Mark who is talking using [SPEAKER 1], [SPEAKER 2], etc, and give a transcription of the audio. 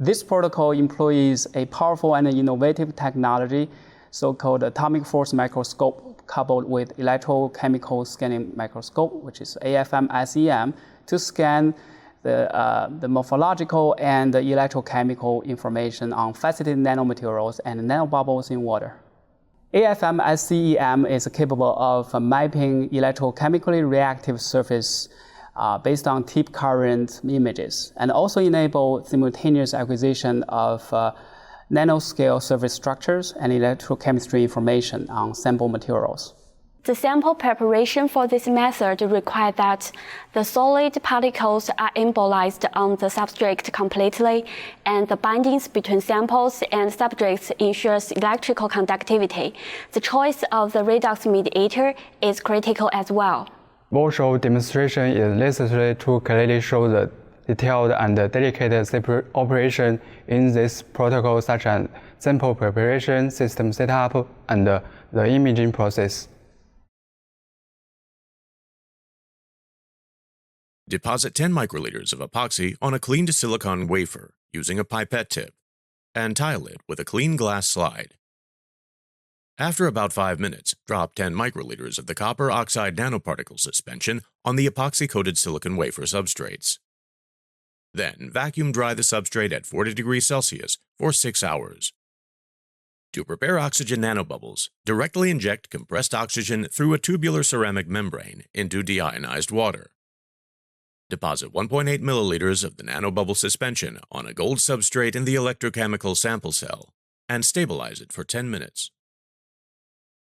[SPEAKER 1] This protocol employs a powerful and innovative technology, so-called atomic force microscope, coupled with electrochemical scanning microscope, which is AFM-SECM, to scan the morphological and the electrochemical information on faceted nanomaterials and nanobubbles in water. AFM-SECM is capable of mapping electrochemically reactive surface based on tip current images, and also enable simultaneous acquisition of nanoscale surface structures and electrochemistry information on sample materials.
[SPEAKER 2] The sample preparation for this method requires that the solid particles are immobilized on the substrate completely, and the bindings between samples and substrates ensures electrical conductivity. The choice of the redox mediator is critical as well.
[SPEAKER 3] Visual demonstration is necessary to clearly show the detailed and delicate operation in this protocol, such as sample preparation, system setup, and the imaging process.
[SPEAKER 4] Deposit 10 microliters of epoxy on a cleaned silicon wafer using a pipette tip and tile it with a clean glass slide. After about 5 minutes, drop 10 microliters of the copper oxide nanoparticle suspension on the epoxy-coated silicon wafer substrates. Then vacuum dry the substrate at 40 degrees Celsius for 6 hours. To prepare oxygen nanobubbles, directly inject compressed oxygen through a tubular ceramic membrane into deionized water. Deposit 1.8 milliliters of the nanobubble suspension on a gold substrate in the electrochemical sample cell and stabilize it for 10 minutes.